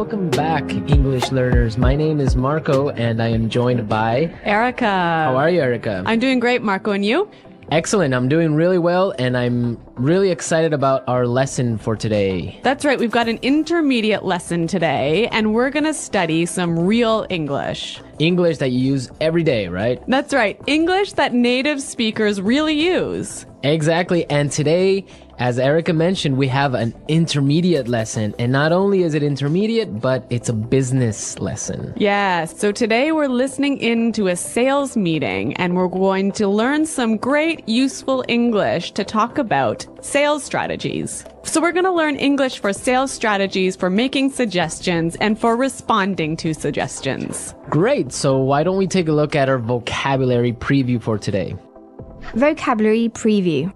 Welcome back, English learners. My name is Marco, and I am joined by Erica. How are you, Erica? I'm doing great, Marco, and you? Excellent. I'm doing really well, and I'm really excited about our lesson for today. That's right. We've got an intermediate lesson today, and we're going to study some real English. English that you use every day, right? That's right. English that native speakers really use. Exactly. And today, as Erica mentioned, we have an intermediate lesson. And not only is it intermediate, but it's a business lesson. Yes. So today we're listening into a sales meeting, and we're going to learn some great useful English to talk about sales strategies. So we're going to learn English for sales strategies, for making suggestions, and for responding to suggestions. Great. So why don't we take a look at our vocabulary preview for today? Vocabulary preview.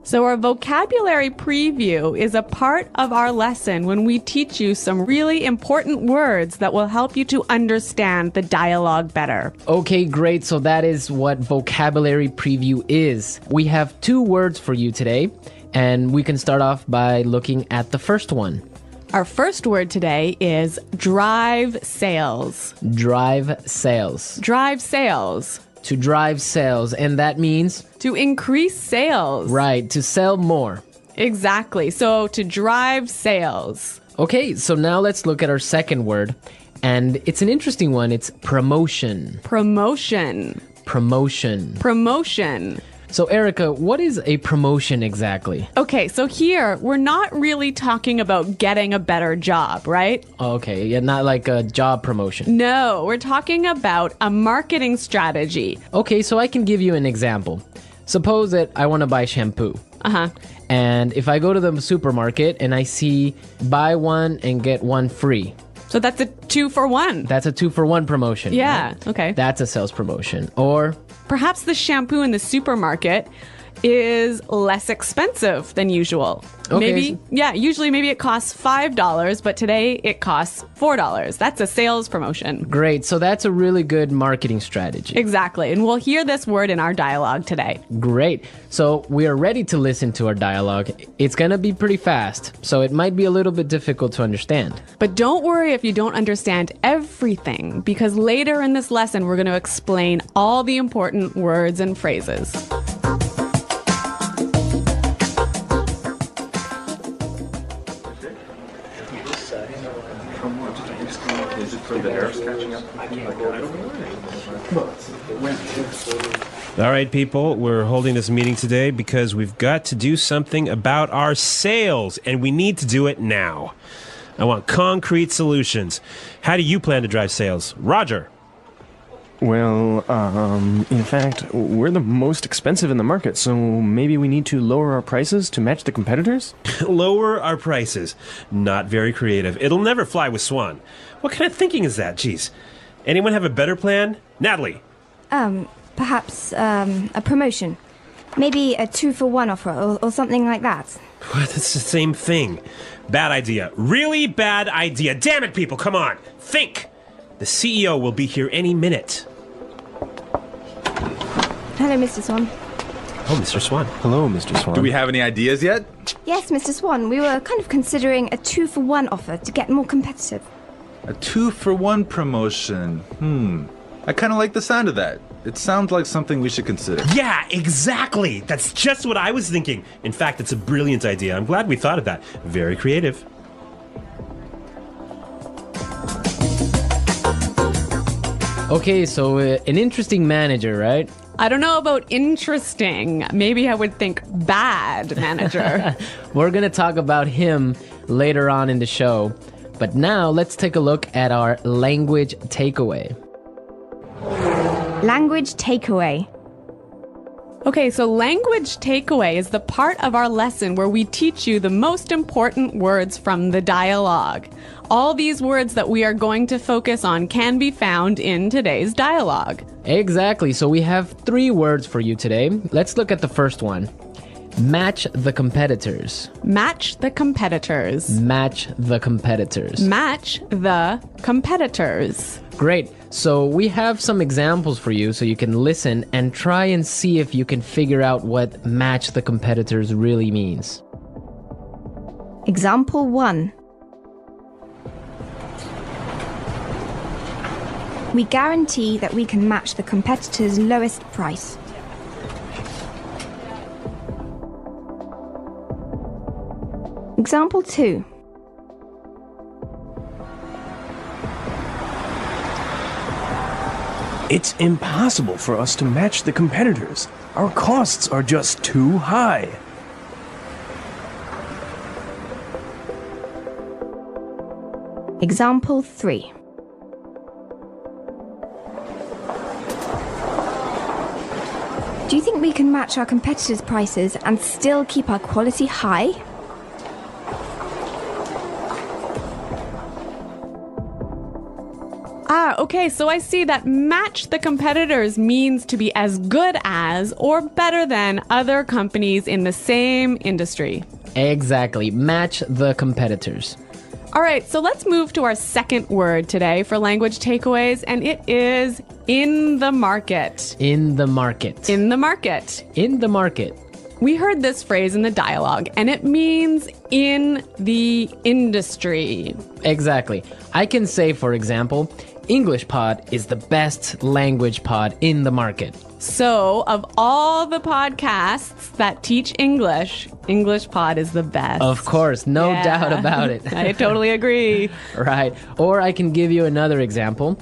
So our vocabulary preview is a part of our lesson when we teach you some really important words that will help you to understand the dialogue better. Okay, great. So that is what vocabulary preview is. We have 2 words for you today, and we can start off by looking at the first one. Our first word today is drive sales. Drive sales. Drive sales. To drive sales, and that means? To increase sales. Right, to sell more. Exactly. So to drive sales. Okay, so now let's look at our second word, and it's an interesting one. It's promotion. Promotion. Promotion. Promotion. So Erica, what is a promotion exactly? Okay, so here we're not really talking about getting a better job, right? Okay, yeah, not like a job promotion. No, we're talking about a marketing strategy. Okay, so I can give you an example. Suppose that I want to buy shampoo. And if I go to the supermarket and I see buy one and get one free. So that's a 2-for-1. That's a 2-for-1 promotion. Yeah, right? okay. That's a sales promotion. Or perhaps the shampoo in the supermarket is less expensive than usual. Okay. Usually maybe it costs $5, but today it costs $4. That's a sales promotion. Great. So that's a really good marketing strategy. Exactly. And we'll hear this word in our dialogue today. Great. So we are ready to listen to our dialogue. It's going to be pretty fast, so it might be a little bit difficult to understand. But don't worry if you don't understand everything, because later in this lesson, we're going to explain all the important words and phrases. All right, people, we're holding this meeting today because we've got to do something about our sales, and we need to do it now. I want concrete solutions. How do you plan to drive sales? Roger. Well, in fact, we're the most expensive in the market, so maybe we need to lower our prices to match the competitors? Lower our prices. Not very creative. It'll never fly with Swan. What kind of thinking is that? Jeez. Anyone have a better plan? Natalie. Perhaps a promotion. Maybe a 2-for-1 offer or something like that. That's the same thing. Bad idea. Really bad idea. Damn it, people, come on. Think. The CEO will be here any minute. Hello, Mr. Swan. Oh, Mr. Swan. Hello, Mr. Swan. Do we have any ideas yet? Yes, Mr. Swan. We were kind of considering a 2-for-1 offer to get more competitive. A 2-for-1 promotion. I kind of like the sound of that. It sounds like something we should consider. Yeah, exactly. That's just what I was thinking. In fact, it's a brilliant idea. I'm glad we thought of that. Very creative. Okay, so an interesting manager, right? I don't know about interesting. Maybe I would think bad manager. We're going to talk about him later on in the show. But now let's take a look at our language takeaway. Language takeaway. Okay, so language takeaway is the part of our lesson where we teach you the most important words from the dialogue. All these words that we are going to focus on can be found in today's dialogue. Exactly. So we have 3 words for you today. Let's look at the first one. Match the competitors. Match the competitors. Match the competitors. Match the competitors. Great. So we have some examples for you so you can listen and try and see if you can figure out what match the competitors really means. Example 1. We guarantee that we can match the competitor's lowest price. Example 2. It's impossible for us to match the competitors. Our costs are just too high. Example 3. Do you think we can match our competitors' prices and still keep our quality high? Okay, so I see that match the competitors means to be as good as or better than other companies in the same industry. Exactly. Match the competitors. All right, so let's move to our second word today for language takeaways, and it is in the market. In the market. In the market. In the market. We heard this phrase in the dialogue, and it means in the industry. Exactly. I can say, for example, English Pod is the best language pod in the market. So, of all the podcasts that teach English, English Pod is the best. Of course, no doubt about it. I totally agree. Right. Or I can give you another example.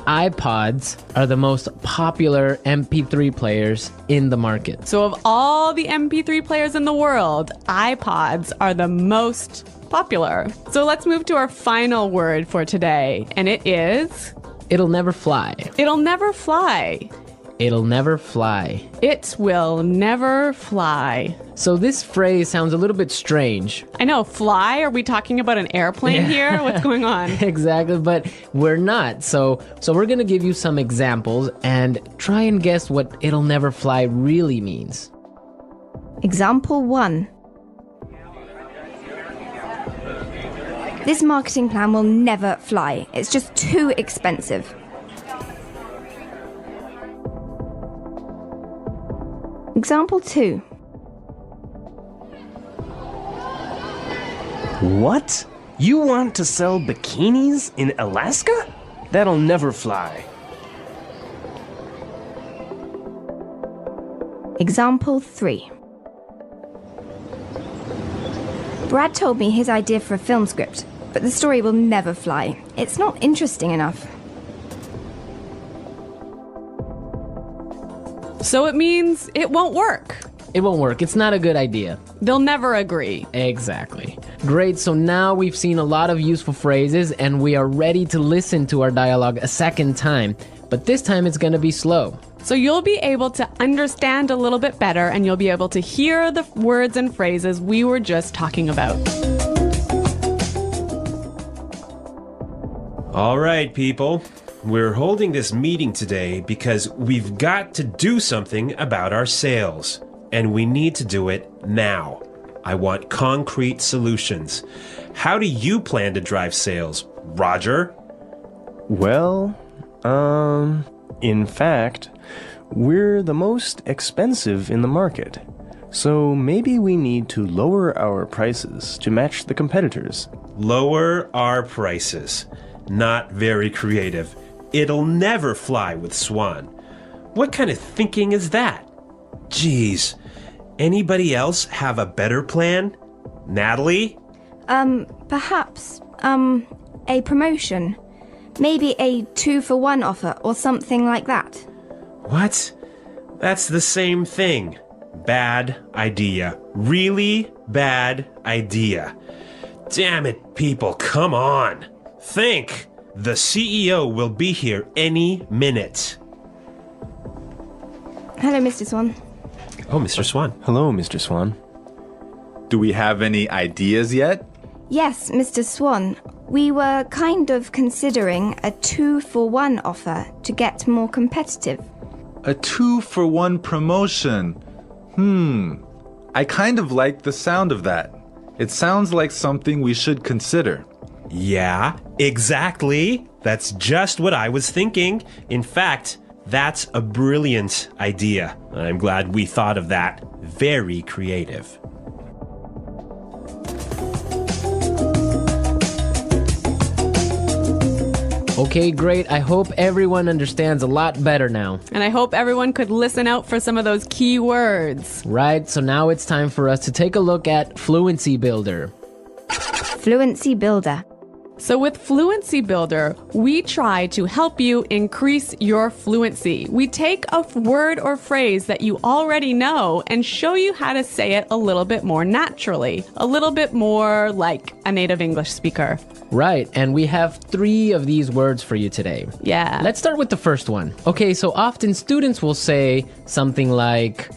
iPods are the most popular MP3 players in the market. So, of all the MP3 players in the world, iPods are the most popular. So, let's move to our final word for today, and it is... It'll never fly. It'll never fly. It'll never fly. It will never fly. So this phrase sounds a little bit strange. I know, fly? Are we talking about an airplane here? What's going on? Exactly, but we're not. So we're going to give you some examples and try and guess what it'll never fly really means. Example 1. This marketing plan will never fly. It's just too expensive. Example 2. What? You want to sell bikinis in Alaska? That'll never fly. Example 3. Brad told me his idea for a film script, but the story will never fly. It's not interesting enough. So it means it won't work. It won't work. It's not a good idea. They'll never agree. Exactly. Great. So now we've seen a lot of useful phrases and we are ready to listen to our dialogue a second time. But this time it's going to be slow. So you'll be able to understand a little bit better and you'll be able to hear the words and phrases we were just talking about. All right, people. We're holding this meeting today because we've got to do something about our sales. And we need to do it now. I want concrete solutions. How do you plan to drive sales, Roger? Well, in fact, we're the most expensive in the market. So maybe we need to lower our prices to match the competitors. Lower our prices. Not very creative. It'll never fly with Swan. What kind of thinking is that? Geez. Anybody else have a better plan? Natalie? Perhaps, a promotion. Maybe a 2-for-1 offer or something like that. What? That's the same thing. Bad idea. Really bad idea. Damn it, people, come on. Think. The CEO will be here any minute. Hello, Mr. Swan. Oh, Mr. Swan. Hello, Mr. Swan. Do we have any ideas yet? Yes, Mr. Swan. We were kind of considering a 2-for-1 offer to get more competitive. A 2-for-1 promotion. I kind of like the sound of that. It sounds like something we should consider. Yeah, exactly. That's just what I was thinking. In fact, that's a brilliant idea. I'm glad we thought of that. Very creative. Okay, great. I hope everyone understands a lot better now. And I hope everyone could listen out for some of those key words. Right, so now it's time for us to take a look at Fluency Builder. Fluency Builder. So with Fluency Builder, we try to help you increase your fluency. We take a word or phrase that you already know and show you how to say it a little bit more naturally, a little bit more like a native English speaker. Right, and we have 3 of these words for you today. Yeah. Let's start with the first one. Okay, so often students will say something like,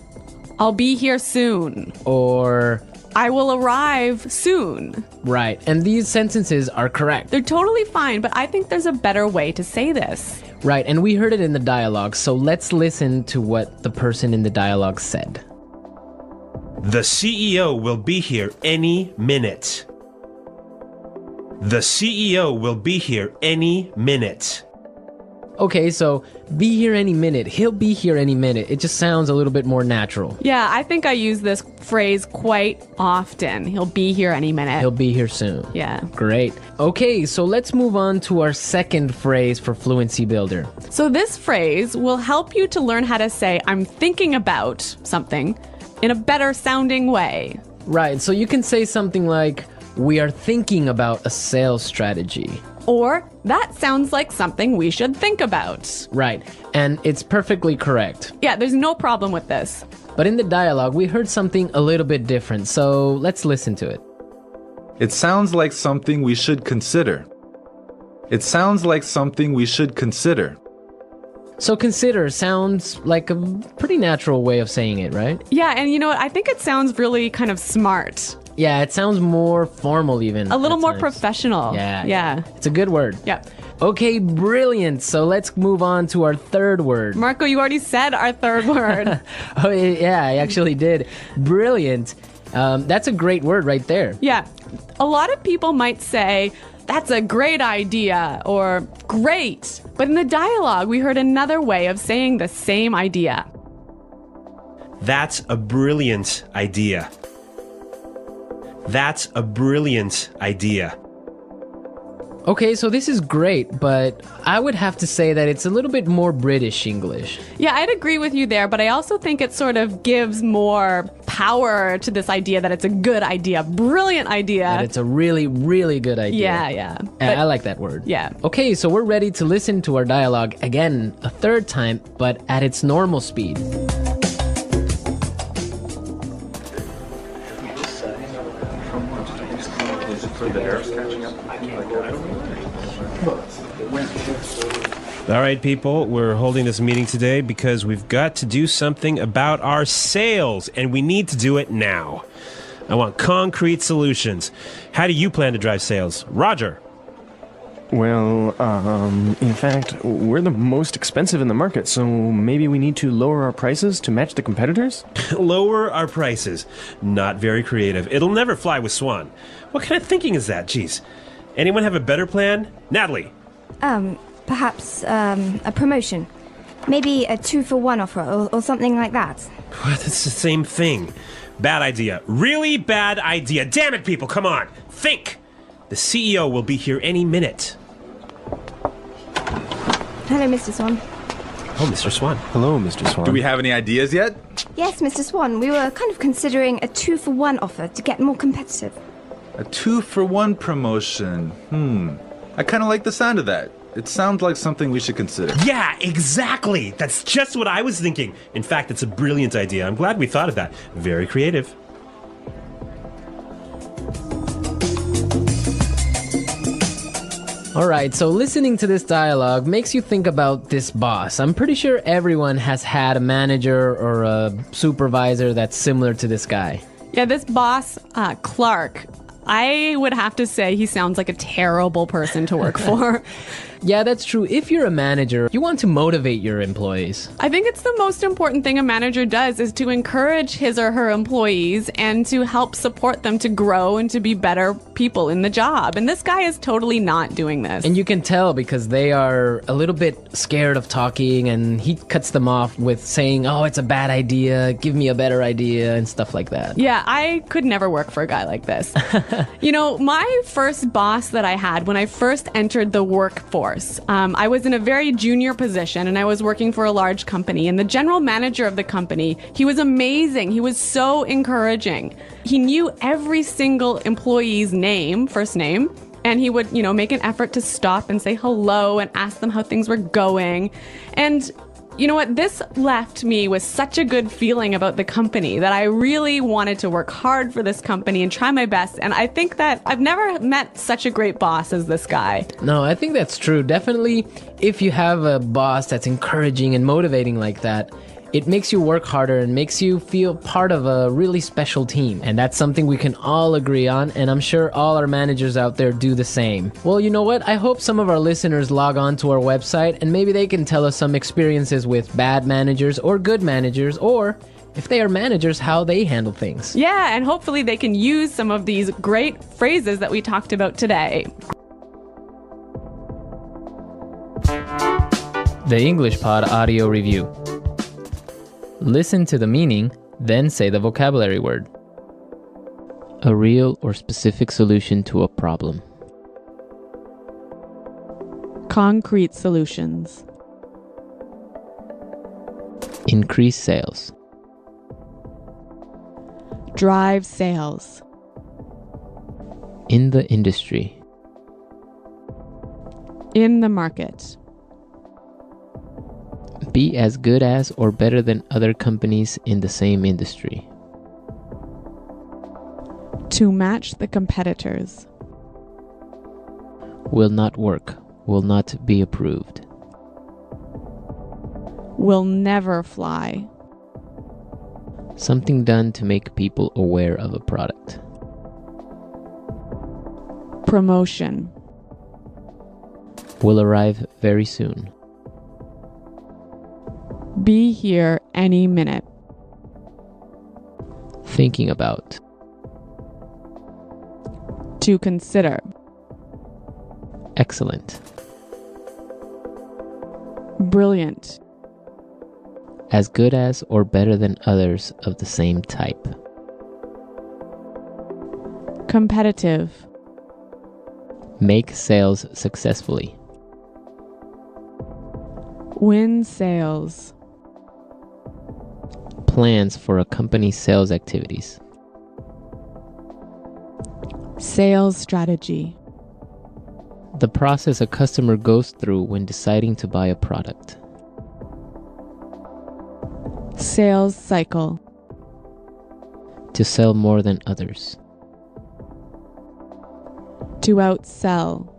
I'll be here soon. or... I will arrive soon. Right, and these sentences are correct. They're totally fine, but I think there's a better way to say this. Right, and we heard it in the dialogue, so let's listen to what the person in the dialogue said. The CEO will be here any minute. The CEO will be here any minute. Okay, so be here any minute. He'll be here any minute. It just sounds a little bit more natural. Yeah, I think I use this phrase quite often. He'll be here any minute. He'll be here soon. Yeah. Great. Okay, so let's move on to our second phrase for Fluency Builder. So this phrase will help you to learn how to say, I'm thinking about something in a better sounding way. Right, so you can say something like, we are thinking about a sales strategy. Or, that sounds like something we should think about. Right, and it's perfectly correct. Yeah, there's no problem with this. But in the dialogue, we heard something a little bit different, so let's listen to it. It sounds like something we should consider. It sounds like something we should consider. So consider sounds like a pretty natural way of saying it, right? Yeah, and you know what? I think it sounds really kind of smart. Yeah, it sounds more formal even. A little at more times. professional. Yeah. It's a good word. Yeah. Okay, brilliant. So let's move on to our third word. Marco, you already said our third word. Oh, yeah, I actually did. Brilliant. That's a great word right there. Yeah. A lot of people might say, that's a great idea, or great. But in the dialogue, we heard another way of saying the same idea. That's a brilliant idea. That's a brilliant idea. Okay, so this is great, but I would have to say that it's a little bit more British English. Yeah, I'd agree with you there, but I also think it sort of gives more power to this idea that it's a good idea, brilliant idea. That it's a really, really good idea. Yeah. I like that word. Yeah. Okay, so we're ready to listen to our dialogue again a third time, but at its normal speed. All right, people, we're holding this meeting today because we've got to do something about our sales, and we need to do it now. I want concrete solutions. How do you plan to drive sales? Roger. Well, in fact, we're the most expensive in the market, so maybe we need to lower our prices to match the competitors? Lower our prices. Not very creative. It'll never fly with Swan. What kind of thinking is that? Jeez. Anyone have a better plan? Natalie. Perhaps a promotion. Maybe a 2-for-1 offer or something like that. What? It's the same thing. Bad idea. Really bad idea. Damn it, people, come on. Think. The CEO will be here any minute. Hello, Mr. Swan. Oh, Mr. Swan. Hello, Mr. Swan. Do we have any ideas yet? Yes, Mr. Swan, we were kind of considering a 2-for-1 offer to get more competitive. A 2-for-1 promotion. I kind of like the sound of that. It sounds like something we should consider. Yeah, exactly. That's just what I was thinking. In fact, it's a brilliant idea. I'm glad we thought of that. Very creative. All right, so listening to this dialogue makes you think about this boss. I'm pretty sure everyone has had a manager or a supervisor that's similar to this guy. Yeah, this boss, Clark, I would have to say he sounds like a terrible person to work for. Yeah, that's true. If you're a manager, you want to motivate your employees. I think it's the most important thing a manager does is to encourage his or her employees and to help support them to grow and to be better people in the job. And this guy is totally not doing this. And you can tell because they are a little bit scared of talking, and he cuts them off with saying, oh, it's a bad idea, give me a better idea, and stuff like that. Yeah, I could never work for a guy like this. You know, my first boss that I had when I first entered the workforce, course. I was in a very junior position and I was working for a large company, and the general manager of the company, he was amazing. He was so encouraging. He knew every single employee's name, first name, and he would, make an effort to stop and say hello and ask them how things were going. And you know what? This left me with such a good feeling about the company that I really wanted to work hard for this company and try my best. And I think that I've never met such a great boss as this guy. No, I think that's true. Definitely, if you have a boss that's encouraging and motivating like that, it makes you work harder and makes you feel part of a really special team. And that's something we can all agree on, and I'm sure all our managers out there do the same. Well, you know what? I hope some of our listeners log on to our website and maybe they can tell us some experiences with bad managers or good managers, or if they are managers, how they handle things. Yeah, and hopefully they can use some of these great phrases that we talked about today. The English Pod Audio Review. Listen to the meaning, then say the vocabulary word. A real or specific solution to a problem. Concrete solutions. Increase sales. Drive sales. In the industry. In the market. Be as good as or better than other companies in the same industry. To match the competitors. Will not work. Will not be approved. Will never fly. Something done to make people aware of a product. Promotion. Will arrive very soon. Be here any minute. Thinking about. To consider. Excellent. Brilliant. As good as or better than others of the same type. Competitive. Make sales successfully. Win sales. Plans for a company's sales activities. Sales strategy. The process a customer goes through when deciding to buy a product. Sales cycle. To sell more than others. To outsell.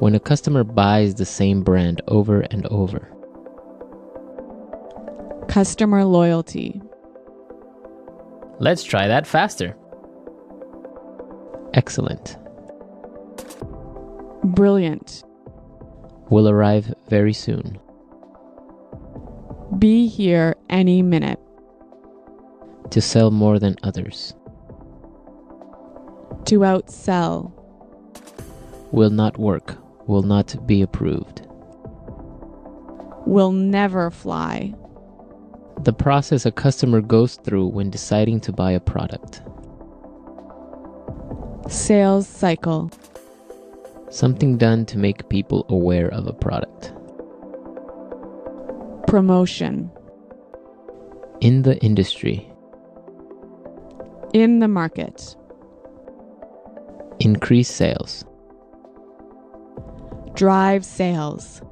When a customer buys the same brand over and over. Customer loyalty. Let's try that faster. Excellent. Brilliant. Will arrive very soon. Be here any minute. To sell more than others. To outsell. Will not work. Will not be approved. Will never fly. The process a customer goes through when deciding to buy a product. Sales cycle. Something done to make people aware of a product. Promotion. In the industry. In the market. Increase sales. Drive sales.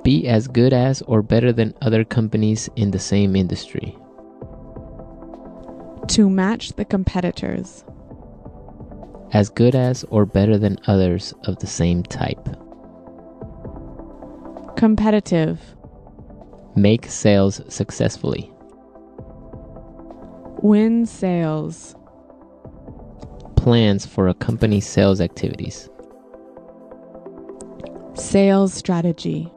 Be as good as or better than other companies in the same industry. To match the competitors. As good as or better than others of the same type. Competitive. Make sales successfully. Win sales. Plans for a company's sales activities. Sales strategy.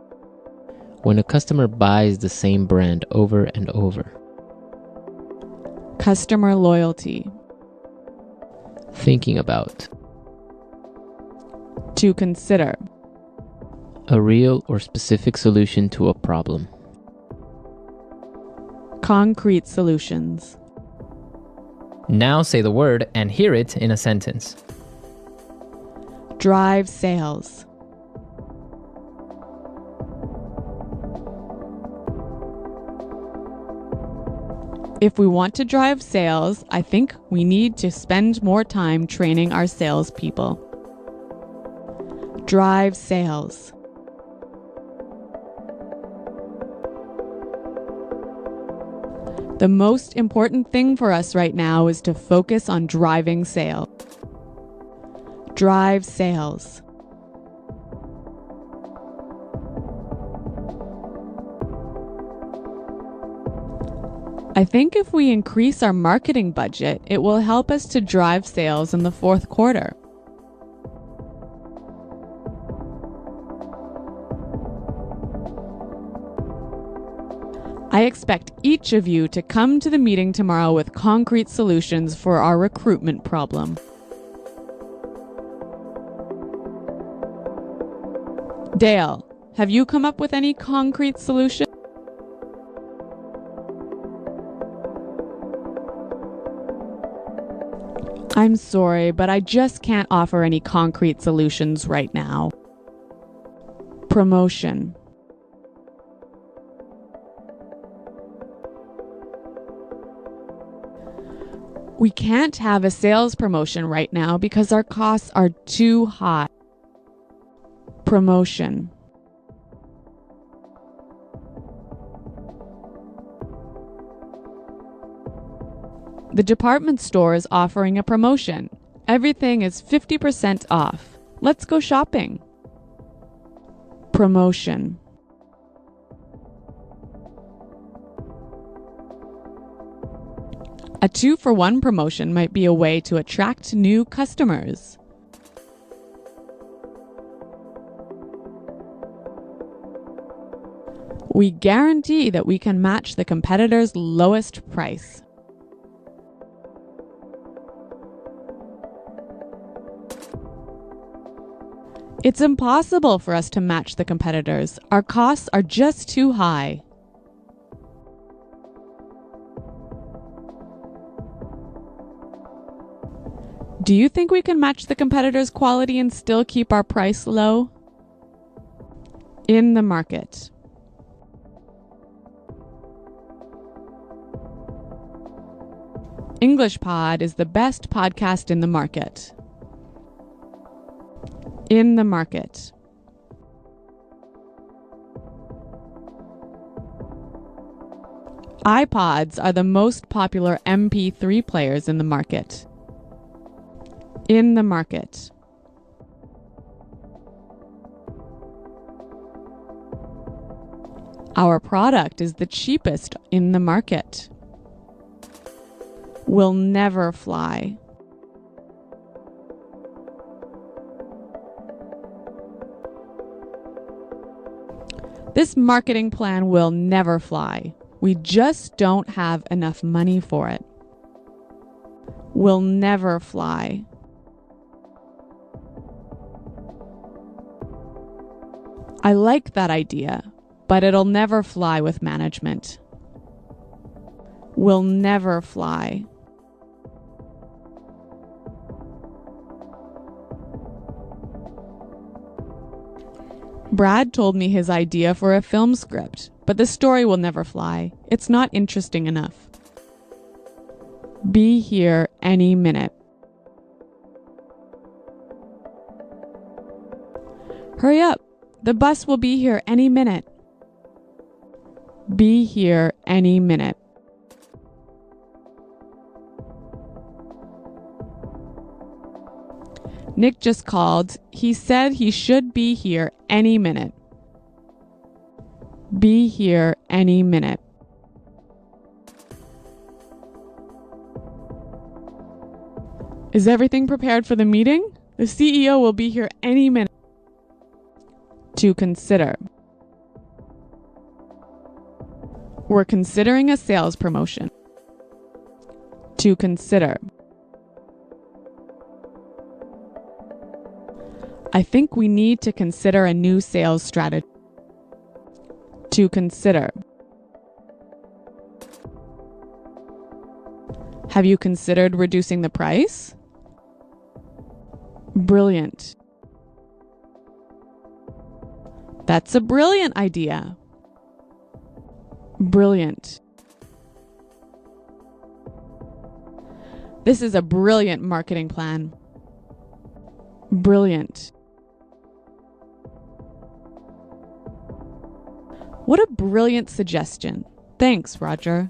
When a customer buys the same brand over and over. Customer loyalty. Thinking about. To consider. A real or specific solution to a problem. Concrete solutions. Now say the word and hear it in a sentence. Drive sales. If we want to drive sales, I think we need to spend more time training our salespeople. Drive sales. The most important thing for us right now is to focus on driving sales. Drive sales. I think if we increase our marketing budget, it will help us to drive sales in the fourth quarter. I expect each of you to come to the meeting tomorrow with concrete solutions for our recruitment problem. Dale, have you come up with any concrete solution? I'm sorry, but I just can't offer any concrete solutions right now. Promotion. We can't have a sales promotion right now because our costs are too high. Promotion. The department store is offering a promotion. Everything is 50% off. Let's go shopping. Promotion. A 2-for-1 promotion might be a way to attract new customers. We guarantee that we can match the competitor's lowest price. It's impossible for us to match the competitors. Our costs are just too high. Do you think we can match the competitors' quality and still keep our price low? In the market. English Pod is the best podcast in the market. In the market. iPods are the most popular MP3 players in the market. In the market. Our product is the cheapest in the market. Will never fly. This marketing plan will never fly. We just don't have enough money for it. Will never fly. I like that idea, but it'll never fly with management. Will never fly. Brad told me his idea for a film script, but the story will never fly. It's not interesting enough. Be here any minute. Hurry up. The bus will be here any minute. Be here any minute. Nick just called. He said he should be here any minute. Be here any minute. Is everything prepared for the meeting? The CEO will be here any minute. To consider. We're considering a sales promotion. To consider. I think we need to consider a new sales strategy. To consider. Have you considered reducing the price? Brilliant. That's a brilliant idea. Brilliant. This is a brilliant marketing plan. Brilliant. What a brilliant suggestion. Thanks, Roger.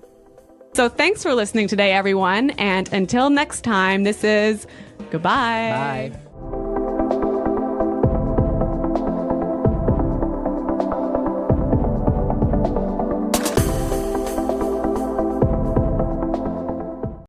So thanks for listening today, everyone. And until next time, this is goodbye. Bye.